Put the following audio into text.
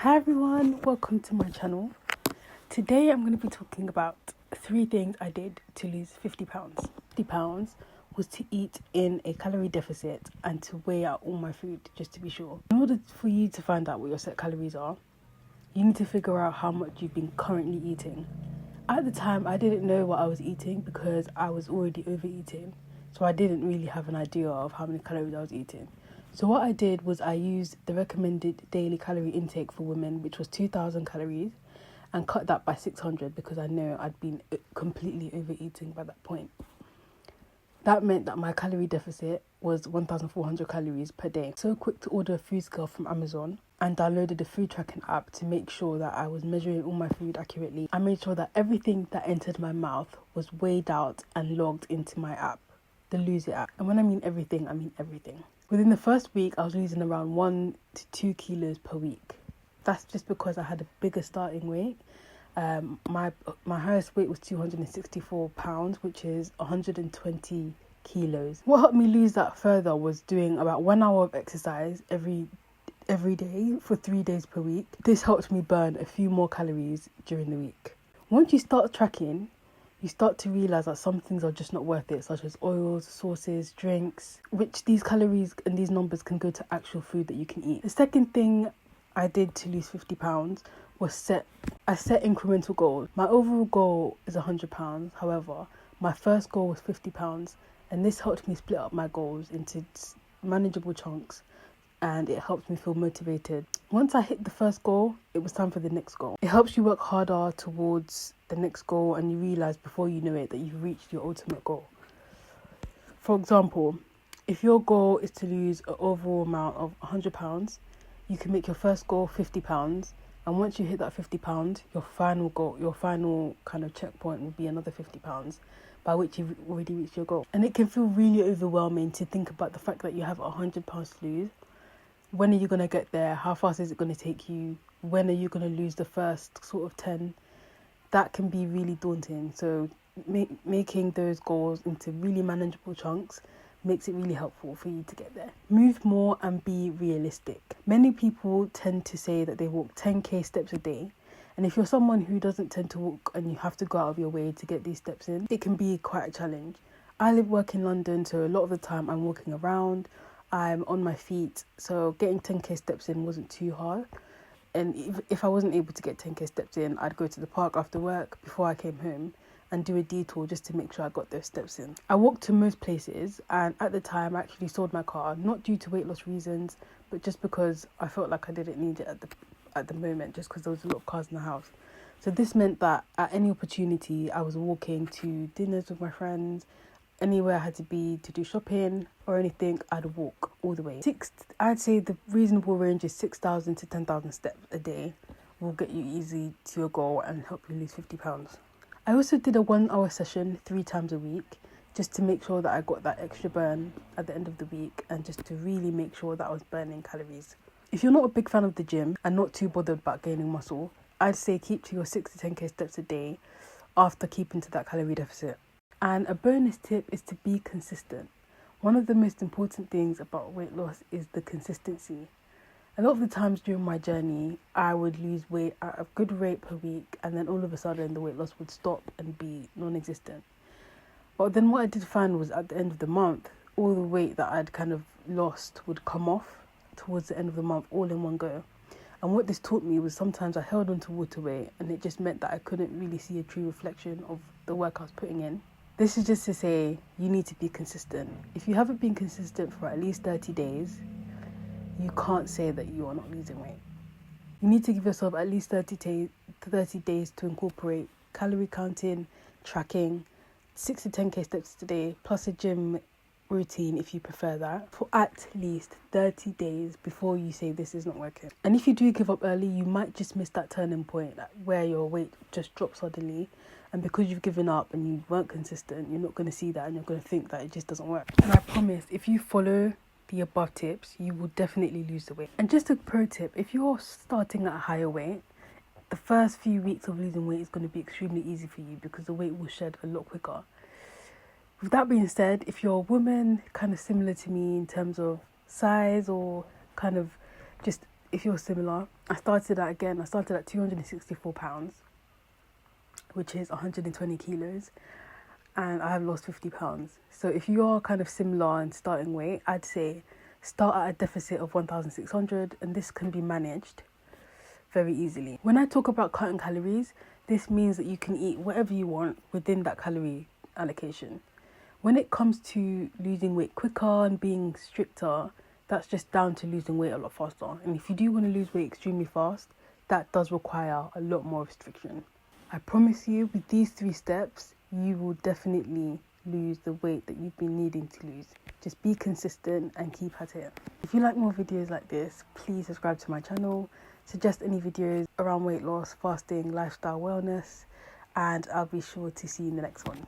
Hi everyone, welcome to my channel. Today I'm going to be talking about 3 things I did to lose 50 pounds. 50 pounds was to eat in a calorie deficit and to weigh out all my food just to be sure. In order for you to find out what your set calories are, you need to figure out how much you've been currently eating. At the time, I didn't know what I was eating because I was already overeating. So I didn't really have an idea of how many calories I was eating. So what I did was I used the recommended daily calorie intake for women, which was 2,000 calories, and cut that by 600 because I know I'd been completely overeating by that point. That meant that my calorie deficit was 1,400 calories per day. So quick to order a food scale from Amazon and downloaded the food tracking app to make sure that I was measuring all my food accurately. I made sure that everything that entered my mouth was weighed out and logged into my app, the Lose It app. And when I mean everything, I mean everything. Within the first week, I was losing around 1 to 2 kilos per week. That's just because I had a bigger starting weight. My highest weight was 264 pounds, which is 120 kilos. What helped me lose that further was doing about 1 hour of exercise every day for 3 days per week. This helped me burn a few more calories during the week. Once you start tracking, you start to realise that some things are just not worth it, such as oils, sauces, drinks, which these calories and these numbers can go to actual food that you can eat. The second thing I did to lose 50 pounds was I set incremental goals. My overall goal is 100 pounds. However, my first goal was 50 pounds, and this helped me split up my goals into manageable chunks, and it helped me feel motivated. Once I hit the first goal, it was time for the next goal. It helps you work harder towards the next goal, and you realise before you know it that you've reached your ultimate goal. For example, if your goal is to lose an overall amount of 100 pounds, you can make your first goal 50 pounds, and once you hit that 50 pounds, your final goal, your final kind of checkpoint will be another 50 pounds, by which you've already reached your goal. And it can feel really overwhelming to think about the fact that you have 100 pounds to lose. When are you going to get there? How fast is it going to take you? When are you going to lose the first sort of 10? That can be really daunting. So making those goals into really manageable chunks makes it really helpful for you to get there. Move more and be realistic. Many people tend to say that they walk 10k steps a day. And if you're someone who doesn't tend to walk and you have to go out of your way to get these steps in, it can be quite a challenge. I work in London, so a lot of the time I'm walking around, I'm on my feet, so getting 10k steps in wasn't too hard. And if I wasn't able to get 10k steps in, I'd go to the park after work before I came home and do a detour just to make sure I got those steps in. I walked to most places, and at the time I actually sold my car, not due to weight loss reasons, but just because I felt like I didn't need it at the moment, just because there was a lot of cars in the house. So this meant that at any opportunity, I was walking to dinners with my friends, anywhere I had to be to do shopping or anything, I'd walk all the way. I'd say the reasonable range is 6,000 to 10,000 steps a day will get you easy to your goal and help you lose 50 pounds. I also did a 1 hour session 3 times a week just to make sure that I got that extra burn at the end of the week and just to really make sure that I was burning calories. If you're not a big fan of the gym and not too bothered about gaining muscle, I'd say keep to your 6 to 10k steps a day after keeping to that calorie deficit. And a bonus tip is to be consistent. One of the most important things about weight loss is the consistency. A lot of the times during my journey, I would lose weight at a good rate per week, and then all of a sudden the weight loss would stop and be non-existent. But then what I did find was at the end of the month, all the weight that I'd kind of lost would come off towards the end of the month all in one go. And what this taught me was sometimes I held on to water weight, and it just meant that I couldn't really see a true reflection of the work I was putting in. This is just to say you need to be consistent. If you haven't been consistent for at least 30 days, you can't say that you are not losing weight. You need to give yourself at least 30 days to incorporate calorie counting, tracking, 6 to 10k steps a day, plus a gym routine if you prefer that, for at least 30 days before you say this is not working. And if you do give up early, you might just miss that turning point where your weight just drops suddenly, and because you've given up and you weren't consistent, you're not going to see that and you're going to think that it just doesn't work. And I promise, if you follow the above tips, you will definitely lose the weight. And just a pro tip, if you're starting at a higher weight, the first few weeks of losing weight is going to be extremely easy for you because the weight will shed a lot quicker. With that being said, if you're a woman kind of similar to me in terms of size or kind of just if you're similar, I started at 264 pounds, which is 120 kilos, and I have lost 50 pounds. So if you are kind of similar in starting weight, I'd say start at a deficit of 1,600, and this can be managed very easily. When I talk about cutting calories, this means that you can eat whatever you want within that calorie allocation. When it comes to losing weight quicker and being stricter, that's just down to losing weight a lot faster. And if you do want to lose weight extremely fast, that does require a lot more restriction. I promise you, with these 3 steps, you will definitely lose the weight that you've been needing to lose. Just be consistent and keep at it. If you like more videos like this, please subscribe to my channel. Suggest any videos around weight loss, fasting, lifestyle, wellness, and I'll be sure to see you in the next one.